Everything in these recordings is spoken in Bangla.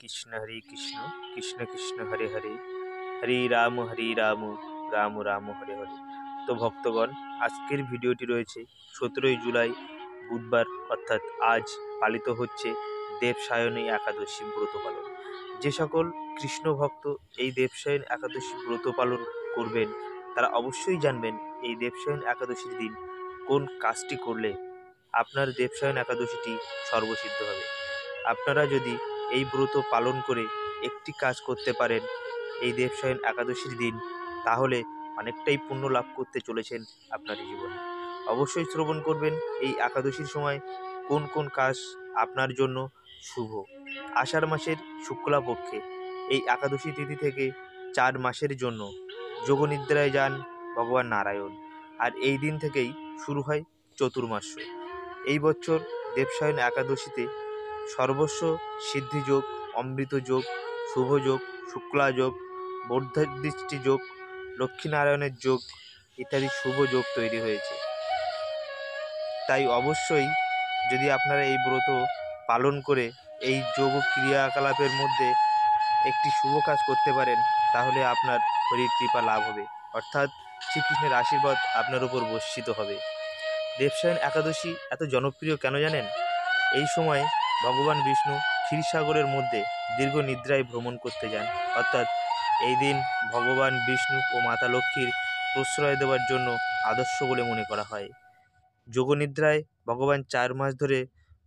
হরে কৃষ্ণ কৃষ্ণ কৃষ্ণ হরে হরে হরে রাম রাম রাম হরে হরে। তো ভক্তগণ, আজকের ভিডিওটি রয়েছে 17ই জুলাই বুধবার, অর্থাৎ আজ পালিত হচ্ছে দেবসায়নী একাদশী ব্রত পালন। যে সকল কৃষ্ণ ভক্ত এই দেবসায়ন একাদশী ব্রত পালন করবেন তারা অবশ্যই জানবেন এই দেবসায়ন একাদশীর দিন কোন কাজটি করলে আপনার দেবসায়ন একাদশীটি সর্বসিদ্ধ হবে। আপনারা যদি এই ব্রত পালন করে একটি কাজ করতে পারেন এই দেবসায়ন একাদশীর দিন, তাহলে অনেকটাই পুণ্য লাভ করতে চলেছেন আপনার জীবনে। অবশ্যই শ্রবণ করবেন এই একাদশীর সময় কোন কোন কাজ আপনার জন্য শুভ। আষাঢ় মাসের শুক্লাপক্ষে এই একাদশী তিথি থেকে 4 মাসের জন্য যোগনিদ্রায় যান ভগবান নারায়ণ, আর এই দিন থেকেই শুরু হয় চতুর্মাস্য। এই বছর দেবসায়ন একাদশীতে সর্বস্ব সিদ্ধি যোগ, অমৃত যোগ, শুভ যোগ, শুক্লা যোগ, বর্ধদৃষ্টি যোগ, লক্ষ্মীনারায়ণের যোগ ইত্যাদি শুভ যোগ তৈরি হয়েছে। তাই অবশ্যই যদি আপনারা এই ব্রত পালন করে এই যোগ ক্রিয়াকলাপের মধ্যে একটি শুভ কাজ করতে পারেন, তাহলে আপনার হরির কৃপা লাভ হবে, অর্থাৎ শ্রীকৃষ্ণের আশীর্বাদ আপনার উপর বর্ষিত হবে। দেবসায়ন একাদশী এত জনপ্রিয় কেন জানেন? এই সময় ভগবান বিষ্ণু ক্ষীরসাগরের মধ্যে দীর্ঘ নিদ্রায় ভ্রমণ করতে যান, অর্থাৎ এই দিন ভগবান বিষ্ণু ও মাতা লক্ষ্মীর প্রশ্রয় দেওয়ার জন্য আদর্শ বলে মনে করা হয়। যোগনিদ্রায় ভগবান 4 মাস ধরে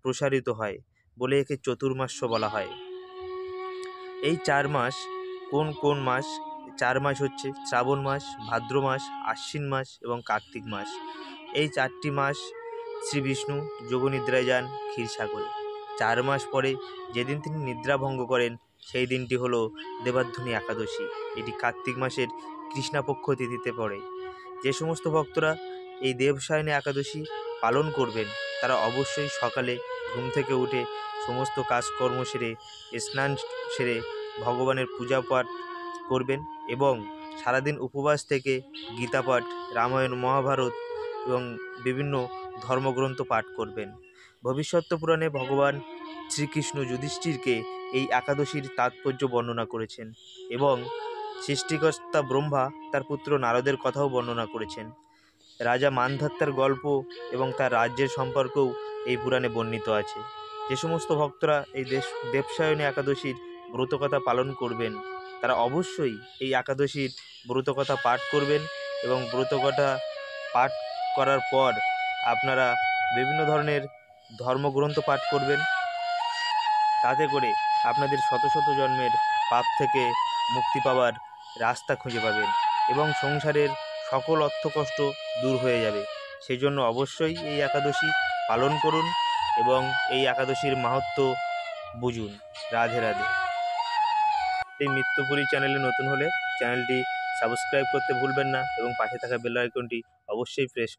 প্রসারিত হয় বলে একে চতুর্মাস্য বলা হয়। এই 4 মাস কোন কোন মাস? 4 মাস হচ্ছে শ্রাবণ মাস, ভাদ্র মাস, আশ্বিন মাস এবং কার্তিক মাস। এই 4টি মাস শ্রী বিষ্ণু যোগনিদ্রায় যান ক্ষীরসাগরে। 4 মাস পরে যেদিন তিনি নিদ্রা ভঙ্গ করেন সেই দিনটি হলো দেবাধ্বনী একাদশী। এটি কার্তিক মাসের কৃষ্ণাপক্ষ তিথিতে পড়ে। যে সমস্ত ভক্তরা এই দেবসায়নী একাদশী পালন করবেন তারা অবশ্যই সকালে ঘুম থেকে উঠে সমস্ত কাজকর্ম সেরে, স্নান সেরে ভগবানের পূজা পাঠ করবেন এবং সারাদিন উপবাস থেকে গীতা পাঠ, রামায়ণ, মহাভারত এবং বিভিন্ন ধর্মগ্রন্থ পাঠ করবেন। ভবিষ্যৎ পুরাণে ভগবান শ্রীকৃষ্ণ যুধিষ্ঠিরকে এই একাদশীর তাৎপর্য বর্ণনা করেছেন এবং সৃষ্টিকর্তা ব্রহ্মা তার পুত্র নারদের কথাও বর্ণনা করেছেন। রাজা মানধাত্তার গল্প এবং তার রাজ্যের সম্পর্কেও এই পুরাণে বর্ণিত আছে। যে সমস্ত ভক্তরা এই দেবসায়নী একাদশীর ব্রতকথা পালন করবেন তারা অবশ্যই এই একাদশীর ব্রতকথা পাঠ করবেন এবং ব্রতকথা পাঠ করার পর আপনারা বিভিন্ন ধরনের ধর্মগ্রন্থ পাঠ করবেন। তাতে করে আপনাদের শত শত জন্মের পাপ থেকে মুক্তি পাওয়ার রাস্তা খুঁজে পাবেন এবং সংসারের সকল অর্থকষ্ট দূর হয়ে যাবে। সেই জন্য অবশ্যই এই একাদশী পালন করুন এবং এই একাদশীর মাহাত্ম্য বুঝুন। রাধে রাধে। এই মিত্রপুরী চ্যানেলে নতুন হলে চ্যানেলটি সাবস্ক্রাইব করতে ভুলবেন না এবং পাশে থাকা বেল আইকনটি অবশ্যই প্রেস